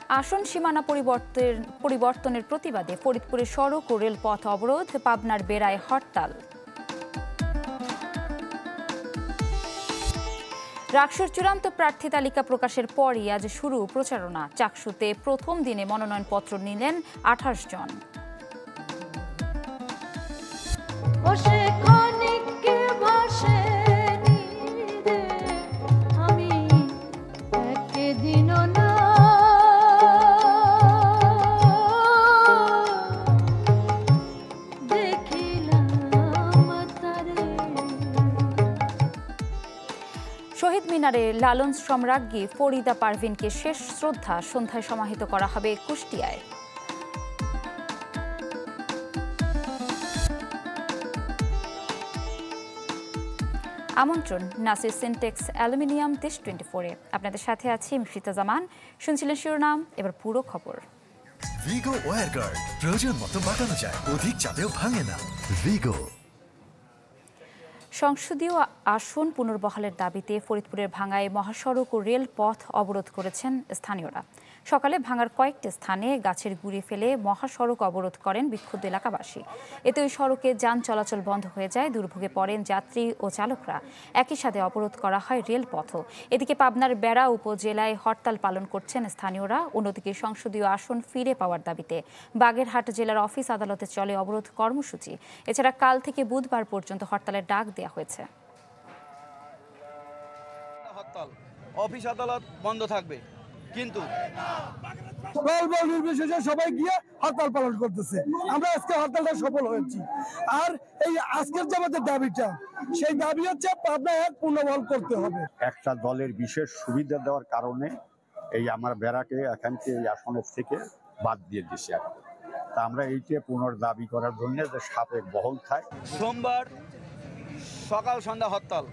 আসন সীমানা পরিবর্তনের প্রতিবাদে ফরিদপুরে সড়ক ও রেলপথ অবরোধ, পাবনার বেড়ায় হরতাল। রাকসুর চূড়ান্ত প্রার্থী তালিকা প্রকাশের পরই আজ শুরু প্রচারণা। চাকসুতে প্রথম দিনে মনোনয়নপত্র নিলেন 28 জন। শহীদ মিনারে লালন সম্রাজ্ঞী ফরিদা পারভিনকে শেষ শ্রদ্ধা সন্ধ্যায় সমাহিত করা হবে কুষ্টিয়ায়। আমন্ত্রণ নাসির সিনটেক্স অ্যালুমিনিয়াম দেশ 24-এ। আপনাদের সাথে আছি মিফরিতা জামান। শুনছিলেন শিরোনাম, এবার পুরো খবর। ভিগো ওয়্যার গার্ড, প্রয়োজন মতো বাঁকানো যায়, অধিক চাপেও ভাঙে না। ভিগো। সংসদীয় আসন পুনর্বহালের দাবিতে ফরিদপুরের ভাঙ্গায় মহাসড়ক ও রেলপথ অবরোধ করেছেন স্থানীয়রা। সকালে ভাঙ্গার কয়েকটি স্থানে গাছের গুঁড়ি ফেলে মহাসড়ক অবরোধ করেন বিক্ষুব্ধ এলাকাবাসী। এতে ওই সড়কে যান চলাচল বন্ধ হয়ে যায়, দুর্ভোগে পড়েন যাত্রী ও চালকরা। একই সাথে অবরোধ করা হয় রেলপথও। এদিকে পাবনার বেড়া উপজেলায় হরতাল পালন করছেন স্থানীয়রা। অন্যদিকে সংসদীয় আসন ফিরে পাওয়ার দাবিতে বাগেরহাট জেলার অফিস আদালতে চলে অবরোধ কর্মসূচি। এছাড়া কাল থেকে বুধবার পর্যন্ত হরতালের ডাক দেওয়া হয়েছে। হরতাল, অফিস আদালত বন্ধ থাকবে, কিন্তু নির্বিশেষে সবাই গিয়ে হরতাল পালন করতেছে। আমরা আজকে হরতালটা সফল হয়েছি। আর এই আজকের যে আমাদের দাবিটা, সেই দাবি হচ্ছে পাবনা এক পুনর্বহাল করতে হবে। একটা দলের বিশেষ সুবিধা দেওয়ার কারণে এই আমার বেড়াকে এখানকে এই আসনের থেকে বাদ দিয়ে দিছে। তা আমরা এইটা পুনর্দাবি করার জন্য যে সাপেক বহল খায়। সোমবার সকাল সন্ধ্যা হরতাল,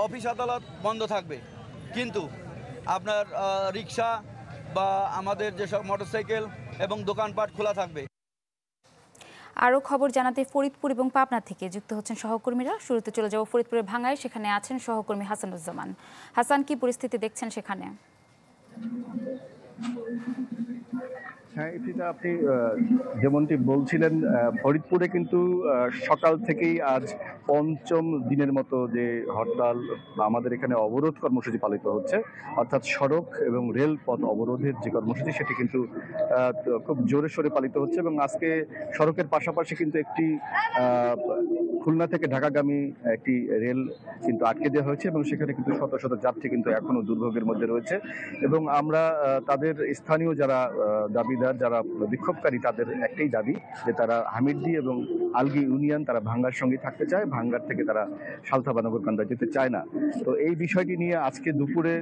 অফিস আদালত বন্ধ থাকবে, কিন্তু আপনার রিক্সা বা আমাদের যেসব মোটরসাইকেল এবং দোকানপাট খোলা থাকবে। আরও খবর জানাতে ফরিদপুর এবং পাবনা থেকে যুক্ত হচ্ছেন সহকর্মীরা। শুরুতে চলে যাব ফরিদপুরের ভাঙ্গায়, সেখানে আছেন সহকর্মী হাসানুজ্জামান। হাসান, কি পরিস্থিতি দেখছেন সেখানে? হ্যাঁ, এটা আপনি যেমনটি বলছিলেন, ফরিদপুরে কিন্তু সকাল থেকেই আজ পঞ্চম দিনের মতো যে হরতাল, আমাদের এখানে অবরোধ কর্মসূচি পালিত হচ্ছে। অর্থাৎ সড়ক এবং রেলপথ অবরোধের যে কর্মসূচি, সেটি কিন্তু খুব জোরে সোরে পালিত হচ্ছে। এবং আজকে সড়কের পাশাপাশি কিন্তু একটি খুলনা থেকে ঢাকাগামী একটি রেল কিন্তু আটকে দেওয়া হয়েছে এবং সেখানে কিন্তু শত শত যাত্রী কিন্তু এখনো দুর্ভোগের মধ্যে রয়েছে। এবং আমরা তাদের স্থানীয় যারা দাবিদার, যারা বিক্ষোভকারী, তাদের একটাই দাবি যে তারা হামিদদি এবং আলগি ইউনিয়ন তারা ভাঙ্গার সঙ্গে থাকতে চায়, ভাঙ্গার থেকে তারা সালথা বা নগরকান্দা যেতে চায় না। তো এই বিষয়টি নিয়ে আজকে দুপুরে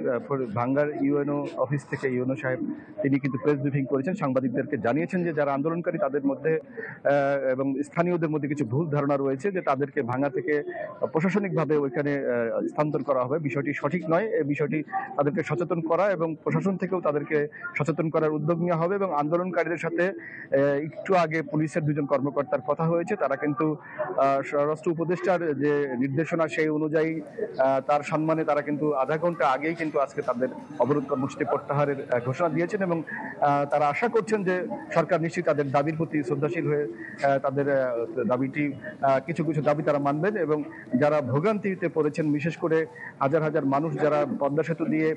ভাঙ্গার ইউএনও অফিস থেকে ইউএনও সাহেব তিনি কিন্তু প্রেস ব্রিফিং করেছেন, সাংবাদিকদেরকে জানিয়েছেন যে যারা আন্দোলনকারী তাদের মধ্যে এবং স্থানীয়দের মধ্যে কিছু ভুল ধারণা রয়েছে, যে তাদেরকে ভাঙ্গা থেকে প্রশাসনিকভাবে ওইখানে স্থানান্তর করা হবে। বিষয়টি সঠিক নয়। এই বিষয়টি তাদেরকে সচেতন করা এবং প্রশাসন থেকেও তাদেরকে সচেতন করার উদ্যোগ নেওয়া হবে। এবং আন্দোলনকারীদের সাথে একটু আগে পুলিশের দুজন কর্মকর্তার কথা হয়েছে। তারা কিন্তু স্বরাষ্ট্র উপদেষ্টার যে নির্দেশনা সেই অনুযায়ী তার সম্মানে তারা কিন্তু আধা ঘন্টা আগেই কিন্তু আজকে তাদের অবরোধ কর্মসূচি প্রত্যাহারের ঘোষণা দিয়েছেন। এবং তারা আশা করছেন যে সরকার নিশ্চয়ই তাদের দাবির প্রতি শ্রদ্ধাশীল হয়ে তাদের দাবিটি কিছু কিছু দাবি তারা মানবেন। এবং যারা ভোগান্তিতে পড়েছেন, বিশেষ করে হাজার হাজার মানুষ যারা পদ্মা সেতু দিয়ে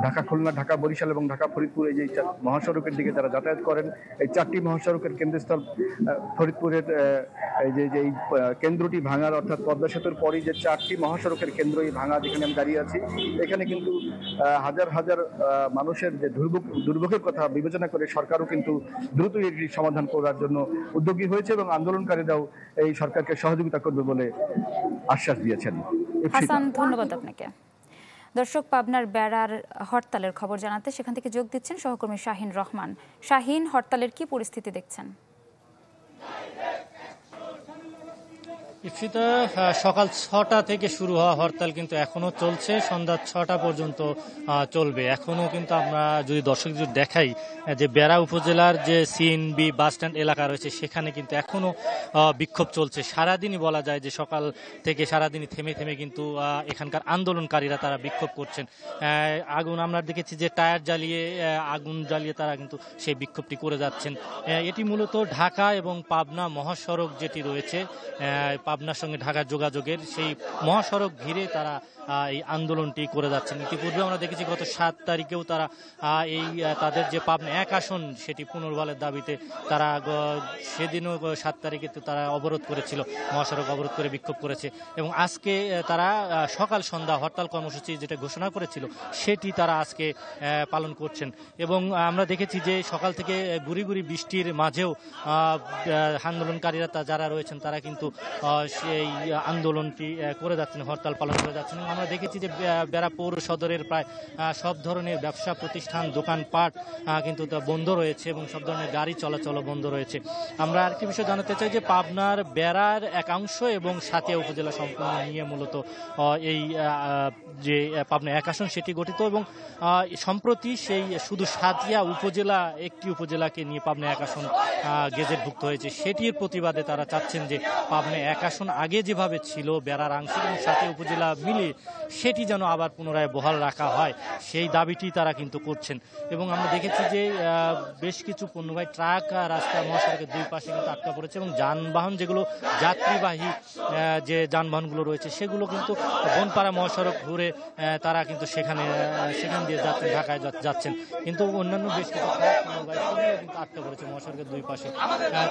ঢাকা খুলনা, ঢাকা বরিশাল এবং ঢাকা ফরিদপুর এই যে মহাসড়কের দিকে যারা যাতায়াত করেন, এই চারটি মহাসড়কের কেন্দ্রস্থল ফরিদপুরের এই যে এই কেন্দ্রটি ভাঙার, অর্থাৎ পদ্মা সেতুর পরই যে চারটি মহাসড়কের কেন্দ্র এই ভাঙা, যেখানে আমি দাঁড়িয়ে আছি, এখানে কিন্তু হাজার হাজার মানুষের যে দুর্ভোগের কথা বিবেচনা করে সরকারও কিন্তু দ্রুত এটি সমাধান করার জন্য উদ্যোগী হয়েছে এবং আন্দোলনকারীরাও এই সরকারকে সহযোগিতা করবে বলে আশ্বাস দিয়েছেন। হাসান, ধন্যবাদ আপনাকে। দর্শক, পাবনার বেড়ার হরতালের খবর জানাতে সেখান থেকে যোগ দিচ্ছেন সহকর্মী শাহিন রহমান। শাহিন, হরতালের কি পরিস্থিতি দেখছেন? ইফতিতা সকাল ৬টা থেকে শুরু হওয়া হরতাল কিন্তু এখনো চলছে, সন্ধ্যা ৬টা পর্যন্ত চলবে। এখনো কিন্তু আমরা যদি দর্শকদের দেখাই যে বেড়া উপজেলার যে সিএনবি বাস স্ট্যান্ড এলাকা রয়েছে সেখানে কিন্তু এখনো বিক্ষোভ চলছে। সারাদিনই বলা যায় যে সকাল থেকে সারাদিনই থেমে থেমে কিন্তু এখানকার আন্দোলনকারীরা তারা বিক্ষোভ করছেন। আগুন আমরা দেখেছি যে টায়ার জ্বালিয়ে আগুন জ্বালিয়ে তারা কিন্তু সেই বিক্ষোভটি করে যাচ্ছেন। এটি মূলত ঢাকা এবং পাবনা মহাসড়ক যেটি রয়েছে, পাবনার সঙ্গে ঢাকার যোগাযোগের সেই মহাসড়ক ঘিরে তারা এই আন্দোলনটি করে যাচ্ছেন। ইতিপূর্বে আমরা দেখেছি গত 7 তারিখেও তারা তাদের যে পাবনা 1 আসন সেটি পুনর্বহালের দাবিতে তারা সেদিনও 7 তারিখে তারা অবরোধ করেছিল, মহাসড়ক অবরোধ করে বিক্ষোভ করেছে এবং আজকে তারা সকাল সন্ধ্যা হরতাল কর্মসূচি যেটা ঘোষণা করেছিল সেটি তারা আজকে পালন করছেন। এবং আমরা দেখেছি যে সকাল থেকে গুড়ি গুড়ি বৃষ্টির মাঝেও আন্দোলনকারীরা যারা রয়েছেন তারা কিন্তু সেই আন্দোলনটি করে যাচ্ছেন, হরতাল পালন করে যাচ্ছেন। আমরা দেখেছি যে বেড়া পৌর সদরের প্রায় সব ধরনের ব্যবসা প্রতিষ্ঠান, দোকানপাট কিন্তু বন্ধ রয়েছে এবং সব ধরনের গাড়ি চলাচলও বন্ধ রয়েছে। আমরা আরেকটি বিষয় জানাতে চাই যে পাবনার বেড়ার একাংশ এবং সাতিয়া উপজেলা সম্পূর্ণ নিয়ে মূলত এই যে পাবনা 1 আসন সেটি গঠিত এবং সম্প্রতি সেই শুধু সাতিয়া উপজেলা, একটি উপজেলাকে নিয়ে পাবনা 1 আসন গেজেটভুক্ত হয়েছে। সেটির প্রতিবাদে তারা চাচ্ছেন যে পাবনা 1 আসন আগে যেভাবে ছিল বেড়ার আংশিক এবং সাতিয়া উপজেলা মিলে সেটি যেন আবার পুনরায় বহাল রাখা হয়, সেই দাবিটি তারা কিন্তু করছেন। এবং আমরা দেখেছি যে বেশ কিছু পণ্যবাহী ট্রাক রাস্তা মহাসড়কের দুই পাশে কিন্তু আটকা পড়েছে এবং যানবাহন যেগুলো যাত্রীবাহী যে যানবাহনগুলো রয়েছে সেগুলো কিন্তু বনপাড়া মহাসড়ক ঘুরে তারা কিন্তু সেখান দিয়ে যাচ্ছেন, ঢাকায় যাচ্ছেন। কিন্তু অন্যান্য বেশ কিছু ট্রাক পণ্যবাহী সেগুলো কিন্তু আটকা পড়েছে মহাসড়কের দুই পাশে।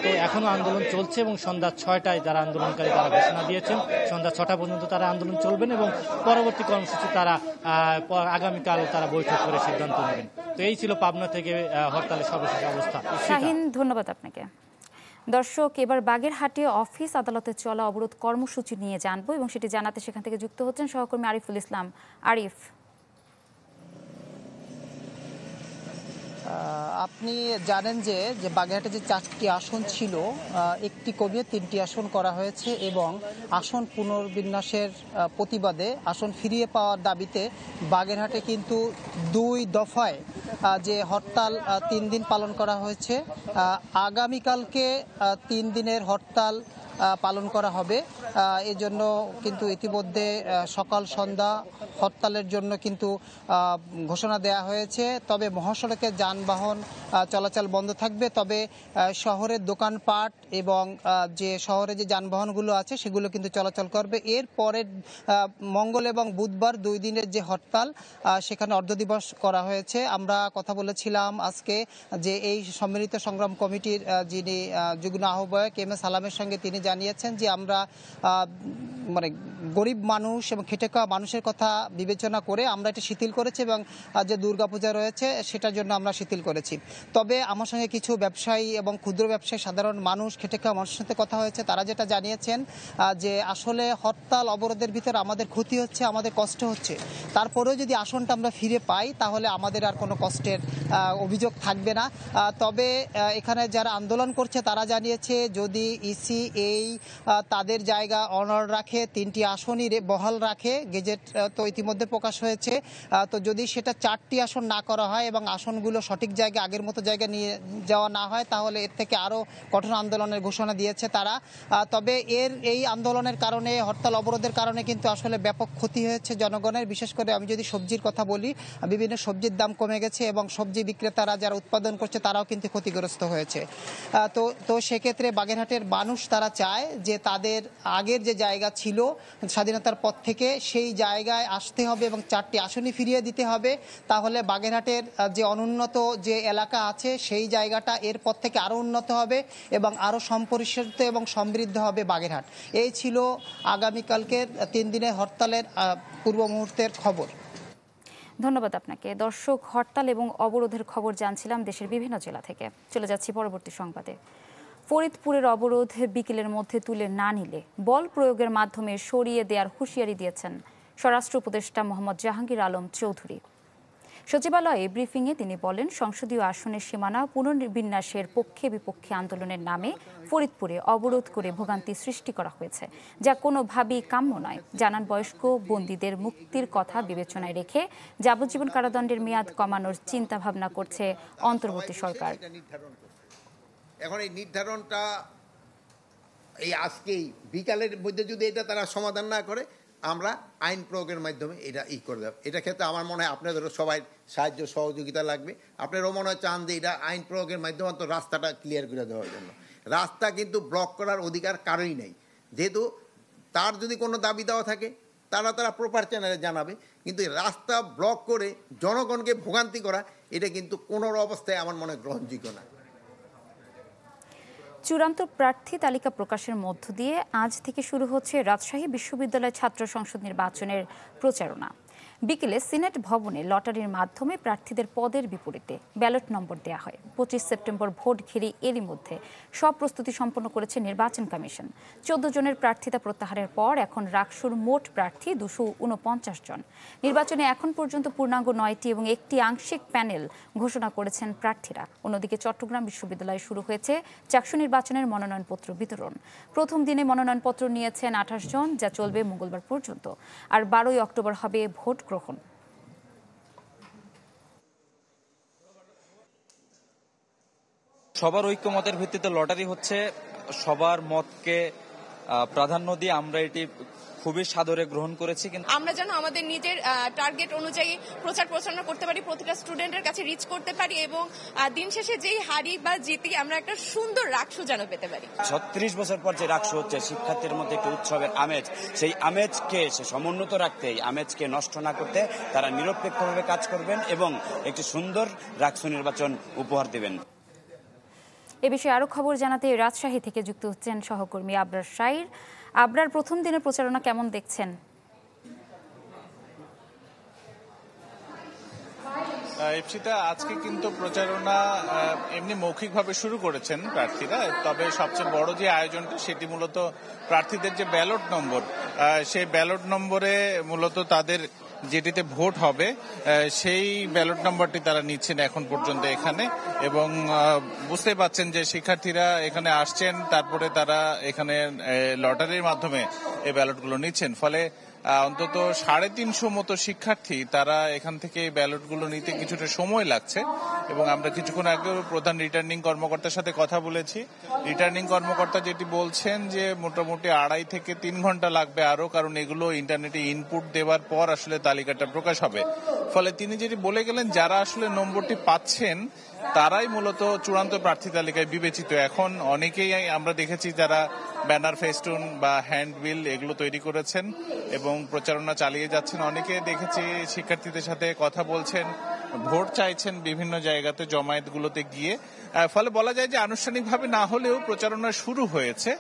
তো এখনো আন্দোলন চলছে এবং সন্ধ্যা 6টায় যারা আন্দোলনকারী তারা ঘোষণা দিয়েছেন সন্ধ্যা 6টা পর্যন্ত তারা আন্দোলন চলবেন এবং পরবর্তী কর্মসূচি তারা আগামীকাল তারা বৈঠক করে সিদ্ধান্ত নেবেন। তো এই ছিল পাবনা থেকে হরতালের সর্বশেষ অবস্থা। শাহিন, ধন্যবাদ আপনাকে। দর্শক, এবার বাগেরহাটে অফিস আদালতে চলা অবরোধ কর্মসূচি নিয়ে জানবো এবং সেটি জানাতে সেখান থেকে যুক্ত হচ্ছেন সহকর্মী আরিফুল ইসলাম। আরিফ, আপনি জানেন যে বাগেরহাটে যে 4টি আসন ছিল, একটি কমিয়ে 3টি আসন করা হয়েছে এবং আসন পুনর্বিন্যাসের প্রতিবাদে, আসন ফিরিয়ে পাওয়ার দাবিতে বাগেরহাটে কিন্তু 2 দফায় যে হরতাল 3 দিন পালন করা হয়েছে। আগামীকালকে 3 দিনের হরতাল পালন করা হবে। এজন্য কিন্তু ইতিমধ্যে সকাল সন্ধ্যা হরতালের জন্য কিন্তু ঘোষণা দেয়া হয়েছে। তবে মহাসড়কে যানবাহন চলাচল বন্ধ থাকবে, তবে শহরের দোকানপাট এবং যে শহরে যে যানবাহনগুলো আছে সেগুলো কিন্তু চলাচল করবে। এর পরের মঙ্গল এবং বুধবার 2 দিনের যে হরতাল, সেখানে অর্ধদিবস করা হয়েছে। আমরা কথা বলেছিলাম আজকে যে এই সম্মিলিত সংগ্রাম কমিটির যিনি যুগ্ম আহ্বায়ক এম এ সালামের সঙ্গে, তিনি জানিয়েছেন যে আমরা মানে গরিব মানুষ এবং খেটে খাওয়া মানুষের কথা বিবেচনা করে আমরা এটা শিথিল করেছি এবং যে দুর্গাপূজা রয়েছে সেটার জন্য আমরা শিথিল করেছি। তবে আমার সঙ্গে কিছু ব্যবসায়ী এবং ক্ষুদ্র ব্যবসায়ী, সাধারণ মানুষ, খেটে খাওয়া মানুষের সাথে কথা হয়েছে। তারা যেটা জানিয়েছেন যে আসলে হরতাল অবরোধের ভিতরে আমাদের ক্ষতি হচ্ছে, আমাদের কষ্ট হচ্ছে, তারপরেও যদি আসনটা আমরা ফিরে পাই তাহলে আমাদের আর কোনো কষ্টের অভিযোগ থাকবে না। তবে এখানে যারা আন্দোলন করছে তারা জানিয়েছে যদি ইসি তাদের জায়গা অনড় রাখে, 3টি আসনই বহাল রাখে, গেজেট তো ইতিমধ্যে প্রকাশ হয়েছে, তো যদি সেটা 4টি আসন না করা হয় এবং আসনগুলো সঠিক জায়গায় আগের মতো জায়গায় নিয়ে যাওয়া না হয় তাহলে এর থেকে আরও কঠোর আন্দোলনের ঘোষণা দিয়েছে তারা। তবে এই আন্দোলনের কারণে, হরতাল অবরোধের কারণে কিন্তু আসলে ব্যাপক ক্ষতি হয়েছে জনগণের। বিশেষ করে আমি যদি সবজির কথা বলি, বিভিন্ন সবজির দাম কমে গেছে এবং সবজি বিক্রেতারা যারা উৎপাদন করছে তারাও কিন্তু ক্ষতিগ্রস্ত হয়েছে। তো সেক্ষেত্রে বাগেরহাটের মানুষ তারা চায় যে তাদের আগের যে জায়গা ছিল স্বাধীনতার পর থেকে সেই জায়গায় আসতে হবে এবং 4টি আসনই ফিরিয়ে দিতে হবে। তাহলে বাগেরহাটের যে অনুন্নত যে এলাকা আছে সেই জায়গাটা এরপর থেকে আরও উন্নত হবে এবং আরও সম্পরিষ্কৃত এবং সমৃদ্ধ হবে বাগেরহাট। এই ছিল আগামীকালকের 3 দিনের হরতালের পূর্ব মুহূর্তের খবর। ধন্যবাদ আপনাকে। দর্শক, হরতাল এবং অবরোধের খবর জানছিলাম দেশের বিভিন্ন জেলা থেকে। চলে যাচ্ছি পরবর্তী সংবাদে। ফরিদপুরের অবরোধ বিকেলের মধ্যে তুলে না নিলে বল প্রয়োগের মাধ্যমে সরিয়ে দেওয়ার হুঁশিয়ারি দিয়েছেন স্বরাষ্ট্র উপদেষ্টা মোহাম্মদ জাহাঙ্গীর আলম চৌধুরী। সচিবালয়ে ব্রিফিংয়ে তিনি বলেন, সংসদীয় আসনের সীমানা পুনর্বিন্যাসের পক্ষে বিপক্ষে আন্দোলনের নামে ফরিদপুরে অবরোধ করে ভোগান্তি সৃষ্টি করা হয়েছে, যা কোনোভাবেই কাম্য নয়। জানান, বয়স্ক বন্দীদের মুক্তির কথা বিবেচনায় রেখে যাবজ্জীবন কারাদণ্ডের মেয়াদ কমানোর চিন্তা ভাবনা করছে অন্তর্বর্তী সরকার। এখন এই নির্ধারণটা এই আজকেই বিকালের মধ্যে যদি এটা তারা সমাধান না করে, আমরা আইন প্রয়োগের মাধ্যমে এটা করে দেব। এটা ক্ষেত্রে আমার মনে হয় আপনাদেরও সবাই সাহায্য সহযোগিতা লাগবে। আপনারাও মনে হয় চান যে এটা আইন প্রয়োগের মাধ্যমে তো রাস্তাটা ক্লিয়ার করে দেওয়ার জন্য। রাস্তা কিন্তু ব্লক করার অধিকার কারোই নেই, যেহেতু তার যদি কোনো দাবি দেওয়া থাকে তারা প্রপার চ্যানেলে জানাবে, কিন্তু রাস্তা ব্লক করে জনগণকে ভোগান্তি করা এটা কিন্তু কোনো অবস্থায় আমার মনে গ্রহণযোগ্য না। চূড়ান্ত প্রার্থী তালিকা প্রকাশের মধ্য দিয়ে আজ থেকে শুরু হচ্ছে রাজশাহী বিশ্ববিদ্যালয় ছাত্র সংসদ নির্বাচনের প্রচারণা। বিকেলে সিনেট ভবনে লটারির মাধ্যমে প্রার্থীদের পদের বিপরীতে ব্যালট নম্বর দেওয়া হয়। 25 সেপ্টেম্বর ভোট ঘিরে এরই মধ্যে সব প্রস্তুতি সম্পন্ন করেছে নির্বাচন কমিশন। 14 জনের প্রার্থিতা প্রত্যাহারের পর এখন রাকসুর মোট প্রার্থী 249 জন। নির্বাচনে এখন পর্যন্ত পূর্ণাঙ্গ 9টি এবং একটি আংশিক প্যানেল ঘোষণা করেছেন প্রার্থীরা। অন্যদিকে চট্টগ্রাম বিশ্ববিদ্যালয়ে শুরু হয়েছে চাকসু নির্বাচনের মনোনয়নপত্র বিতরণ। প্রথম দিনে মনোনয়নপত্র নিয়েছেন 28 জন, যা চলবে মঙ্গলবার পর্যন্ত। আর 12 অক্টোবর হবে ভোট গ্রহণ। সবার ঐক্যমতের ভিত্তিতে লটারি হচ্ছে, সবার মতকে প্রাধান্য দিয়ে আমরা এটি খুবই সাদরে গ্রহণ করেছি। কিন্তু আমরা যেন আমাদের নিজের টার্গেট অনুযায়ী প্রচার প্রচারণা করতে পারি, প্রতিটা স্টুডেন্টের কাছে রিচ করতে পারি এবং দিন শেষে যেই হারি বা জিতি আমরা একটা সুন্দর রাকসু যেন পেতে পারি। 36 বছর পর যে রাকসু হচ্ছে শিক্ষার্থীর মধ্যে একটি উৎসবের আমেজ, সেই আমেজকে সমুন্নত রাখতে, এই আমেজকে নষ্ট না করতে তারা নিরপেক্ষভাবে কাজ করবেন এবং একটি সুন্দর রাকসু নির্বাচন উপহার দেবেন। এ বিষয়ে আরো খবর জানাতে রাজশাহী থেকে যুক্ত হচ্ছেন সহকর্মী আবরার শাইর। আবরার, প্রথম দিনের প্রচারণা কেমন দেখছেন? ইপসিতা, আজকে কিন্তু প্রচারণা এমনি মৌখিকভাবে শুরু করেছেন প্রার্থীরা, তবে সবচেয়ে বড় যে আয়োজনটা সেটি মূলত প্রার্থীদের যে ব্যালট নম্বর, সেই ব্যালট নম্বরে মূলত তাদের যেটিতে ভোট হবে সেই ব্যালট নম্বরটি তারা নিচ্ছেন এখন পর্যন্ত এখানে। এবং বুঝতে পাচ্ছেন যে শিক্ষার্থীরা এখানে আসছেন, তারপরে তারা এখানে লটারির মাধ্যমে এই ব্যালটগুলো নিচ্ছেন। ফলে অন্তত 350 মতো শিক্ষার্থী তারা এখান থেকে ব্যালটগুলো নিতে কিছুটা সময় লাগছে। এবং আমরা কিছুক্ষণ আগে প্রধান রিটার্নিং কর্মকর্তার সাথে কথা বলেছি। রিটার্নিং কর্মকর্তা যেটি বলছেন যে মোটামুটি 2.5 থেকে 3 ঘন্টা লাগবে আরো, কারণ এগুলো ইন্টারনেটে ইনপুট দেওয়ার পর আসলে তালিকাটা প্রকাশ হবে। ফলে তিনি যেটি বলে গেলেন, যারা আসলে নম্বরটি পাচ্ছেন তারাই মূলত চূড়ান্ত প্রার্থী তালিকায় বিবেচিত। এখন অনেকেই আমরা দেখেছি যারা ব্যানার, ফেস্টুন বা হ্যান্ডবিল এগুলো তৈরি করেছেন এবং প্রচারণা চালিয়ে যাচ্ছেন। অনেকে দেখেছি শিক্ষার্থীদের সাথে কথা বলছেন, ভোট চাইছেন বিভিন্ন জায়গাতে, জমায়েতগুলোতে গিয়ে। ফলে বলা যায় যে আনুষ্ঠানিকভাবে না হলেও প্রচারণা শুরু হয়েছে।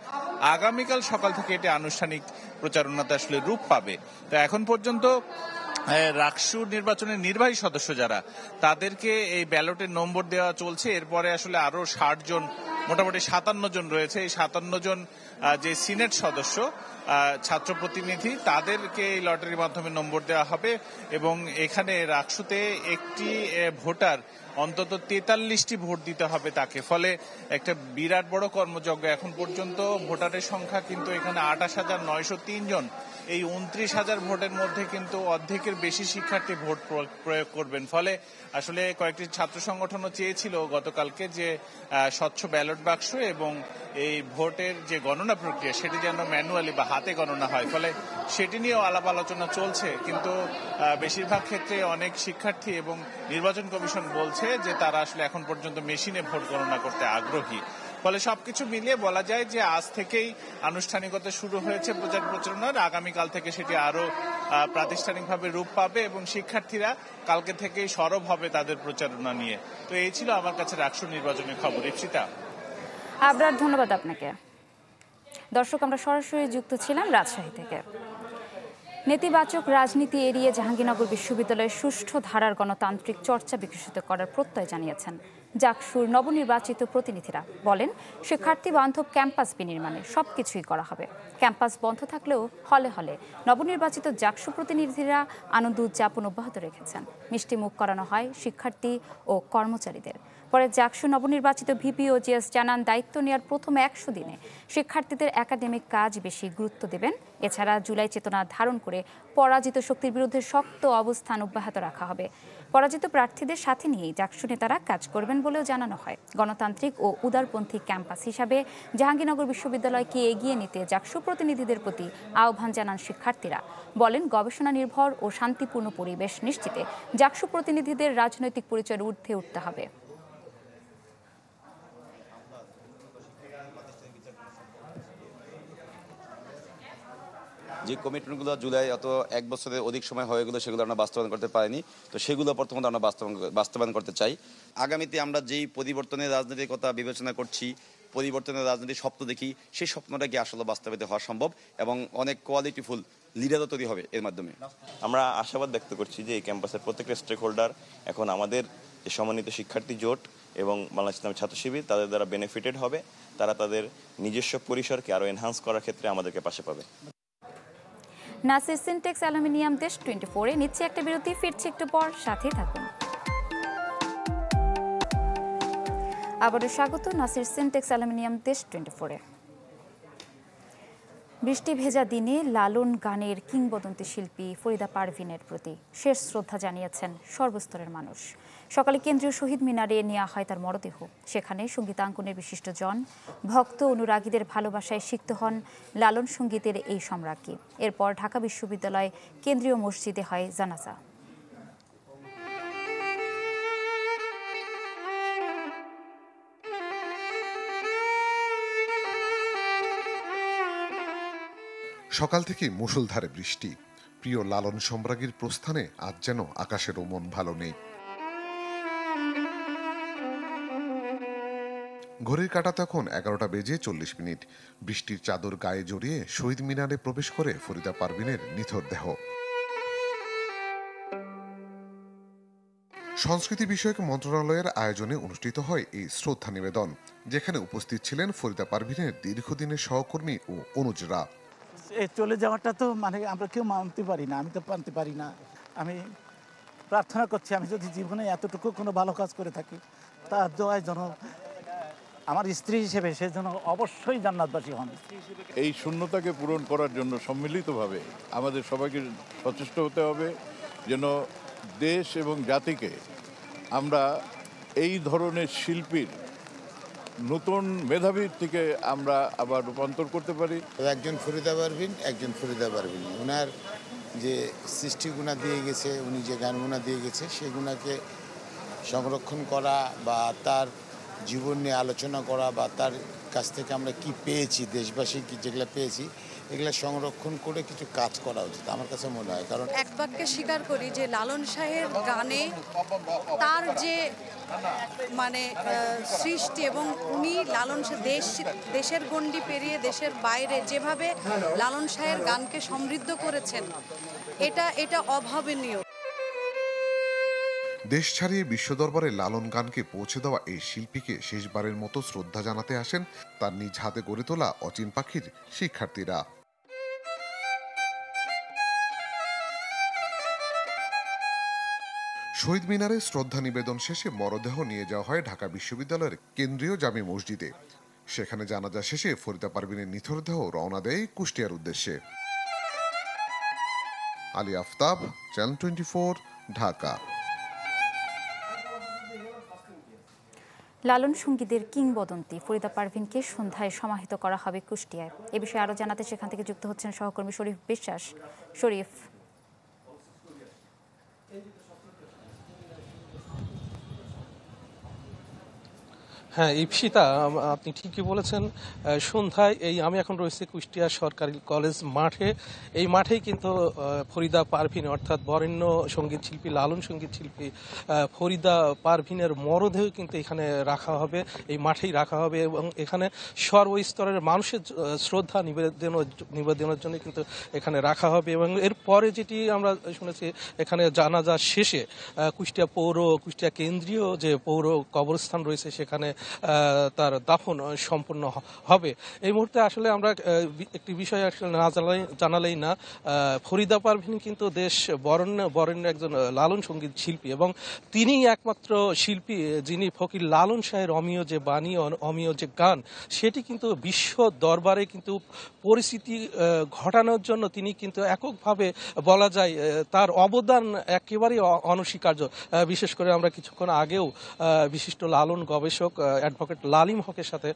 আগামীকাল সকাল থেকে এটি আনুষ্ঠানিক প্রচারণাতে আসলে রূপ পাবে। তো এখন পর্যন্ত রাকসু নির্বাচনের নির্বাহী সদস্য যারা, তাদেরকে এই ব্যালটের নম্বর দেওয়া চলছে। এরপরে আসলে আরো 60 জন, মোটামুটি 57 জন রয়েছে। এই 57 জন যে সিনেট সদস্য, ছাত্র প্রতিনিধি, তাদেরকে এই লটারির মাধ্যমে নম্বর দেওয়া হবে। এবং এখানে রাকসুতে একটি ভোটার অন্তত 43টি ভোট দিতে হবে তাকে। ফলে একটা বিরাট বড় কর্মযজ্ঞ। এখন পর্যন্ত ভোটারের সংখ্যা কিন্তু এখানে 28,903 জন। এই 29,000 ভোটের মধ্যে কিন্তু অর্ধেকের বেশি শিক্ষার্থী ভোট প্রয়োগ করবেন। ফলে আসলে কয়েকটি ছাত্র সংগঠনও চেয়েছিল গতকালকে যে স্বচ্ছ ব্যালট বাক্স এবং এই ভোটের যে গণনা প্রক্রিয়া সেটি যেন ম্যানুয়ালি বা হাতে গণনা হয়। ফলে সেটি নিয়েও আলাপ আলোচনা চলছে, কিন্তু বেশিরভাগ ক্ষেত্রে অনেক শিক্ষার্থী এবং নির্বাচন কমিশন বলছে যে তারা আসলে এখন পর্যন্ত মেশিনে ভোট গণনা করতে আগ্রহী। ফলে সবকিছু মিলিয়ে বলা যায় যে আজ থেকেই আনুষ্ঠানিকতা শুরু হয়েছে প্রচার প্রচারণার। আগামীকাল থেকে সেটি আরো প্রাতিষ্ঠানিকভাবে রূপ পাবে এবং শিক্ষার্থীরা কালকে থেকেই সরব হবে তাদের প্রচারণা নিয়ে। তো এই ছিল আমার কাছে রাকসু নির্বাচনের খবর। ইপসিতা। আবরার, ধন্যবাদ আপনাকে। দর্শক, আমরা সরাসরি যুক্ত ছিলাম রাজশাহী থেকে। নেতিবাচক রাজনীতি এড়িয়ে জাহাঙ্গীরনগর বিশ্ববিদ্যালয়ে সুষ্ঠু ধারার গণতান্ত্রিক চর্চা বিকশিত করার প্রত্যয় জানিয়েছেন জাকসুর নবনির্বাচিত প্রতিনিধিরা। বলেন, শিক্ষার্থী বান্ধব ক্যাম্পাস বিনির্মাণে সবকিছুই করা হবে। ক্যাম্পাস বন্ধ থাকলেও হলে হলে নবনির্বাচিত জাকসু প্রতিনিধিরা আনন্দ উদযাপন অব্যাহত রেখেছেন। মিষ্টি মুখ করানো হয় শিক্ষার্থী ও কর্মচারীদের। পরে জাকসু নবনির্বাচিত ভিপি ও জিএস জানান, দায়িত্ব নেওয়ার প্রথম 100 দিনে শিক্ষার্থীদের একাডেমিক কাজ বেশি গুরুত্ব দেবেন। এছাড়া জুলাই চেতনা ধারণ করে পরাজিত শক্তির বিরুদ্ধে শক্ত অবস্থান অব্যাহত রাখা হবে। পরাজিত প্রার্থীদের সাথে নিয়েই জাকসু নেতারা কাজ করবেন বলেও জানানো হয়। গণতান্ত্রিক ও উদারপন্থী ক্যাম্পাস হিসাবে জাহাঙ্গীরনগর বিশ্ববিদ্যালয়কে এগিয়ে নিতে জাকসু প্রতিনিধিদের প্রতি আহ্বান জানান শিক্ষার্থীরা। বলেন, গবেষণা নির্ভর ও শান্তিপূর্ণ পরিবেশ নিশ্চিতে জাকসু প্রতিনিধিদের রাজনৈতিক পরিচয়ের ঊর্ধ্বে উঠতে হবে। যে কমিটমেন্টগুলো জুলাই অত 1 বছরের অধিক সময় হয়ে গেলো, সেগুলো আমরা বাস্তবায়ন করতে পারিনি। তো সেগুলো প্রথমত আমরা বাস্তবায়ন করতে চাই। আগামীতে আমরা যেই পরিবর্তনের রাজনীতির কথা বিবেচনা করছি, পরিবর্তনের রাজনীতির স্বপ্ন দেখি, সেই স্বপ্নটা কি আসলে বাস্তবায়িত হওয়া সম্ভব এবং অনেক কোয়ালিটিফুল লিডারও তৈরি হবে এর মাধ্যমে। আমরা আশাবাদ ব্যক্ত করছি যে এই ক্যাম্পাসের প্রত্যেকটা স্টেক হোল্ডার এখন আমাদের যে সমন্বিত শিক্ষার্থী জোট এবং বাংলাদেশ ইসলামী ছাত্র শিবির তাদের দ্বারা বেনিফিটেড হবে। তারা তাদের নিজস্ব পরিসরকে আরও এনহান্স করার ক্ষেত্রে আমাদেরকে পাশে পাবে। নাসির সিনটেক্স অ্যালুমিনিয়াম দেশ 24-এ নিচ্ছে একটা বিরতি, ফিরছে একটু পর, সাথেই থাকুন। আবারও স্বাগত নাসির সিনটেক্স অ্যালুমিনিয়াম দেশ 24-এ। বৃষ্টি ভেজা দিনে লালন গানের কিংবদন্তি শিল্পী ফরিদা পারভিনের প্রতি শেষ শ্রদ্ধা জানিয়েছেন সর্বস্তরের মানুষ। সকালে কেন্দ্রীয় শহীদ মিনারে নেওয়া হয় তার মরদেহ। সেখানে সঙ্গীতাঙ্কনের বিশিষ্টজন, ভক্ত অনুরাগীদের ভালোবাসায় সিক্ত হন লালন সঙ্গীতের এই সম্রাজ্ঞী। এরপর ঢাকা বিশ্ববিদ্যালয় কেন্দ্রীয় মসজিদে হয় জানাজা। সকাল থেকে মুষলধারে বৃষ্টি। প্রিয় লালন সম্রাজ্ঞীর প্রস্থানে আজ যেন আকাশেরও মন ভালো নেই। ঘড়ির কাঁটা তখন 11টা বেজে 40 মিনিট। বৃষ্টির চাদর গায়ে জড়িয়ে শহীদ মিনারে প্রবেশ করে ফরিদা পারভিনের নিথর দেহ। সংস্কৃতি বিষয়ক মন্ত্রণালয়ের আয়োজনে অনুষ্ঠিত হয় এই শ্রদ্ধা নিবেদন, যেখানে উপস্থিত ছিলেন ফরিদা পারভিনের দীর্ঘদিনের সহকর্মী ও অনুজরা। চলে যাওয়াটা তো মানে আমরা কেউ মানতে পারি না, আমি তো মানতে পারি না। আমি প্রার্থনা করছি, আমি যদি জীবনে এতটুকু কোনো ভালো কাজ করে থাকি, তার দোয়ায় যেন আমার স্ত্রী হিসেবে সে যেন অবশ্যই জান্নাতবাসী হন। এই শূন্যতাকে পূরণ করার জন্য সম্মিলিতভাবে আমাদের সবাইকে সচেষ্ট হতে হবে, যেন দেশ এবং জাতিকে আমরা এই ধরনের শিল্পীর নতুন মেধাবীর থেকে আমরা আবার রূপান্তর করতে পারি। একজন ফরিদা পারভিন, একজন ফরিদা পারভিন, ওনার যে সৃষ্টিগুণা দিয়ে গেছে, উনি যে গানগুণা দিয়ে গেছে, সেগুণাকে সংরক্ষণ করা বা তার জীবন নিয়ে আলোচনা করা বা তার কাছ থেকে আমরা কি পেয়েছি, দেশবাসী কি যেগুলো পেয়েছি, এগুলো সংরক্ষণ করে কিছু কাজ করা উচিত আমার কাছে মনে হয়। কারণ এক বাক্যে স্বীকার করি যে লালন শাহের গানে তার যে মানে সৃষ্টি এবং উনি লালন দেশের গণ্ডি পেরিয়ে দেশের বাইরে যেভাবে লালন শাহের গানকে সমৃদ্ধ করেছেন, এটা অভাবনীয়। দেশ ছাড়িয়ে বিশ্ব দরবারে লালন গানকে পৌঁছে দেওয়া এই শিল্পীকে শেষবারের মতো শ্রদ্ধা জানাতে আসেন তার নিজ হাতে গড়ে তোলা অচিন পাখির শিক্ষার্থীরা। শহীদ মিনারে শ্রদ্ধা নিবেদন শেষে মরদেহ নিয়ে যাওয়া হয় ঢাকা বিশ্ববিদ্যালয়ের কেন্দ্রীয় জামি মসজিদে। সেখানে জানাজা শেষে ফরিদা পারভিনের নিথর দেহ রওনা দেয় কুষ্টিয়ার উদ্দেশ্যে। আলী আফতাব, চ্যানেল 24, ঢাকা। লালন সঙ্গীতের কিংবদন্তি ফরিদা পারভিনকে সন্ধ্যায় সমাহিত করা হবে কুষ্টিয়ায়। এ বিষয়ে আরো জানাতে সেখান থেকে যুক্ত হচ্ছেন সহকর্মী শরীফ বিশ্বাস। শরীফ, হ্যাঁ, ইপসিতা আপনি ঠিকই বলেছেন। সন্ধ্যায় আমি এখন রয়েছি কুষ্টিয়া সরকারি কলেজ মাঠে। এই মাঠেই কিন্তু ফরিদা পারভিন অর্থাৎ বরেণ্য সঙ্গীত শিল্পী, লালন সঙ্গীত শিল্পী ফরিদা পারভিনের মরদেহ কিন্তু এখানে রাখা হবে, এই মাঠেই রাখা হবে এবং এখানে সর্বস্তরের মানুষের শ্রদ্ধা নিবেদনের জন্য কিন্তু এখানে রাখা হবে। এবং এরপরে যেটি আমরা শুনেছি, এখানে জানাজা শেষে কুষ্টিয়া কেন্দ্রীয় যে পৌর কবরস্থান রয়েছে সেখানে তার দাফন সম্পন্ন হবে। এই মুহূর্তে আসলে আমরা একটি বিষয় আসলে না জানালেই না, ফরিদা পারভিন কিন্তু দেশ বরেণ্য একজন লালন সঙ্গীত শিল্পী এবং তিনিই একমাত্র শিল্পী যিনি ফকির লালন শাহের অমীয় যে বাণী, অমীয় যে গান, সেটি কিন্তু বিশ্ব দরবারে কিন্তু পরিস্থিতি ঘটানোর জন্য তিনি কিন্তু এককভাবে বলা যায় তার অবদান একেবারেই অনস্বীকার্য। বিশেষ করে আমরা কিছুক্ষণ আগেও বিশিষ্ট লালন গবেষক অ্যাডভোকেট লালিম হকের সাথে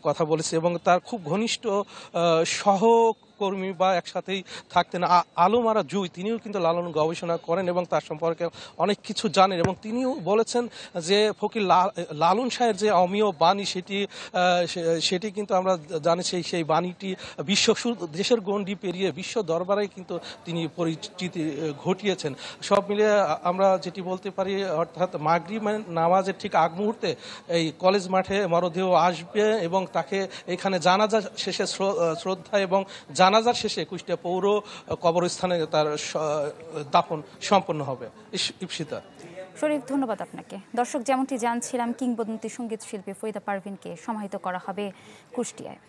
কথা বলেছি এবং তার খুব ঘনিষ্ঠ সহকর্মী বা একসাথেই থাকতেন আলমারা জুই, তিনিও কিন্তু লালন গবেষণা করেন এবং তার সম্পর্কে অনেক কিছু জানেন এবং তিনিও বলেছেন যে ফকির লালন শাহের যে অমীয় বাণী সেটি কিন্তু আমরা জানি সেই বাণীটি দেশের গণ্ডি পেরিয়ে বিশ্ব দরবারে কিন্তু তিনি পরিচিতি ঘটিয়েছেন। সব মিলিয়ে আমরা যেটি বলতে পারি, অর্থাৎ মাগরিব নামাজের ঠিক আগ মুহূর্তে এই কলেজ মাঠে মরদেহ আসবে এবং তাকে এখানে জানাজা শেষে শ্রদ্ধা এবং জানাজার শেষে কুষ্টিয়া পৌর কবরস্থানে তার দাফন সম্পন্ন হবে। ইপসিতা। শরীফ, ধন্যবাদ আপনাকে। দর্শক, যেমনটি জানছিলাম, কিংবদন্তি সঙ্গীত শিল্পী ফরিদা পারভিনকে সমাহিত করা হবে কুষ্টিয়ায়।